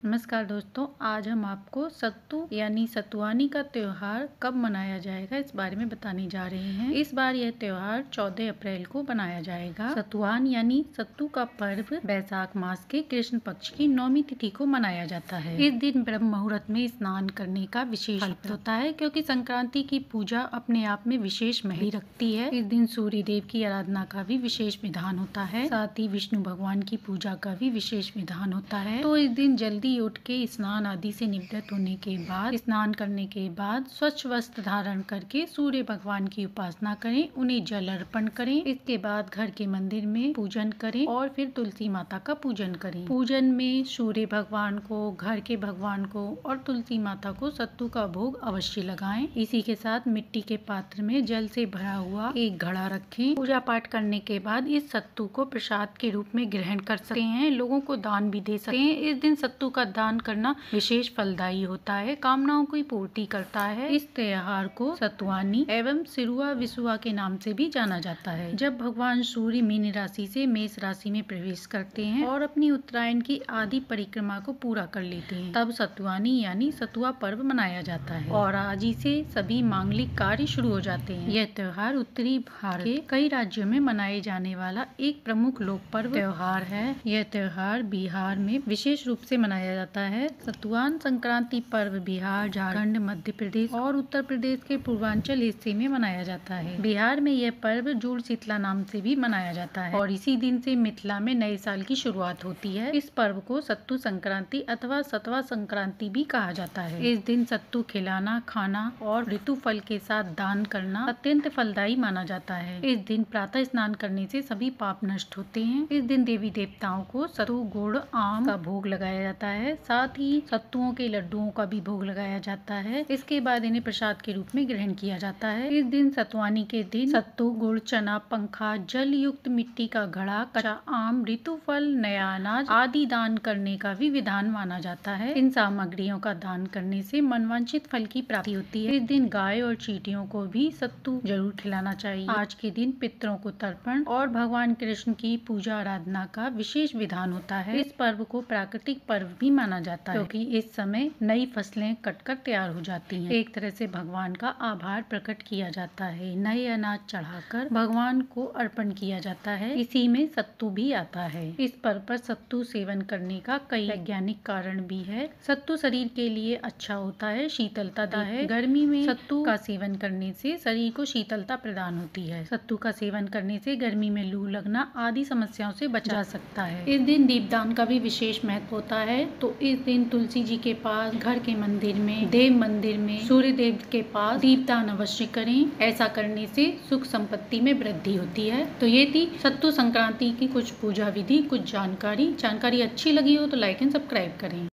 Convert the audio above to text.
नमस्कार दोस्तों, आज हम आपको सत्तू यानी सतुआनी का त्योहार कब मनाया जाएगा इस बारे में बताने जा रहे हैं। इस बार यह त्योहार 14 अप्रैल को मनाया जाएगा। सतुआन यानी सत्तू का पर्व बैसाख मास के कृष्ण पक्ष की 9वीं तिथि को मनाया जाता है। इस दिन ब्रह्म मुहूर्त में स्नान करने का विशेष फल होता है, क्योंकि संक्रांति की पूजा अपने आप में विशेष महत्व रखती है। इस दिन सूर्य देव की आराधना का भी विशेष विधान होता है, साथ ही विष्णु भगवान की पूजा का भी विशेष विधान होता है। तो इस दिन जल्दी उठ के स्नान आदि से निवृत्त होने के बाद, स्नान करने के बाद स्वच्छ वस्त्र धारण करके सूर्य भगवान की उपासना करें, उन्हें जल अर्पण करें। इसके बाद घर के मंदिर में पूजन करें और फिर तुलसी माता का पूजन करें। पूजन में सूर्य भगवान को, घर के भगवान को और तुलसी माता को सत्तू का भोग अवश्य लगाएं। इसी के साथ मिट्टी के पात्र में जल से भरा हुआ एक घड़ा रखें। पूजा पाठ करने के बाद इस सत्तू को प्रसाद के रूप में ग्रहण कर सकते हैं, लोगों को दान भी दे सकते हैं। इस दिन सत्तू का दान करना विशेष फलदायी होता है, कामनाओं की पूर्ति करता है। इस त्योहार को सतुआनी एवं सिरुआ विसुआ के नाम से भी जाना जाता है। जब भगवान सूर्य मीन राशि से मेष राशि में प्रवेश करते हैं और अपनी उत्तरायण की आदि परिक्रमा को पूरा कर लेते हैं, तब सतुआनी यानी सतुआ पर्व मनाया जाता है और आज ही से सभी मांगलिक कार्य शुरू हो जाते हैं। यह त्योहार उत्तरी भारत के कई राज्यों में मनाए जाने वाला एक प्रमुख लोक पर्व त्योहार है। यह त्योहार बिहार में विशेष रूप से मनाया जाता है। सतुआन संक्रांति पर्व बिहार, झारखंड, मध्य प्रदेश और उत्तर प्रदेश के पूर्वांचल हिस्से में मनाया जाता है। बिहार में यह पर्व जुड़ शीतला नाम से भी मनाया जाता है और इसी दिन से मिथिला में नए साल की शुरुआत होती है। इस पर्व को सत्तू संक्रांति अथवा सतवा संक्रांति भी कहा जाता है। इस दिन सत्तू खिलाना, खाना और ऋतु फल के साथ दान करना अत्यंत फलदायी माना जाता है। इस दिन प्रातः स्नान करने से सभी पाप नष्ट होते हैं। इस दिन देवी देवताओं को सत्तू, गुड़, आम का भोग लगाया जाता है, साथ ही सत्तुओं के लड्डुओं का भी भोग लगाया जाता है। इसके बाद इन्हें प्रसाद के रूप में ग्रहण किया जाता है। इस दिन सतुआनी के दिन सत्तू, गुड़, चना, पंखा, जल युक्त मिट्टी का घड़ा, कच्चा आम, ऋतु फल, नया अनाज आदि दान करने का भी विधान माना जाता है। इन सामग्रियों का दान करने से मनवांछित फल की प्राप्ति होती है। इस दिन गाय और चींटियों को भी सत्तू जरूर खिलाना चाहिए। आज के दिन पितरों को तर्पण और भगवान कृष्ण की पूजा आराधना का विशेष विधान होता है। इस पर्व को प्राकृतिक पर्व भी माना जाता है, क्योंकि इस समय नई फसलें कटकर तैयार हो जाती हैं। एक तरह से भगवान का आभार प्रकट किया जाता है। नए अनाज चढ़ाकर भगवान को अर्पण किया जाता है। इसी में सत्तू भी आता है। इस पर्व पर सत्तू सेवन करने का कई वैज्ञानिक कारण भी है। सत्तू शरीर के लिए अच्छा होता है, शीतलता देता है। गर्मी में सत्तू का सेवन करने से शरीर को शीतलता प्रदान होती है। सत्तू का सेवन करने से गर्मी में लू लगना आदि समस्याओं से बचा जा सकता है। इस दिन दीपदान का भी विशेष महत्व होता है। तो इस दिन तुलसी जी के पास, घर के मंदिर में, देव मंदिर में, सूर्य देव के पास दीपदान अवश्य करें। ऐसा करने से सुख संपत्ति में वृद्धि होती है। तो ये थी सत्तू संक्रांति की कुछ पूजा विधि, कुछ जानकारी अच्छी लगी हो तो लाइक एंड सब्सक्राइब करें।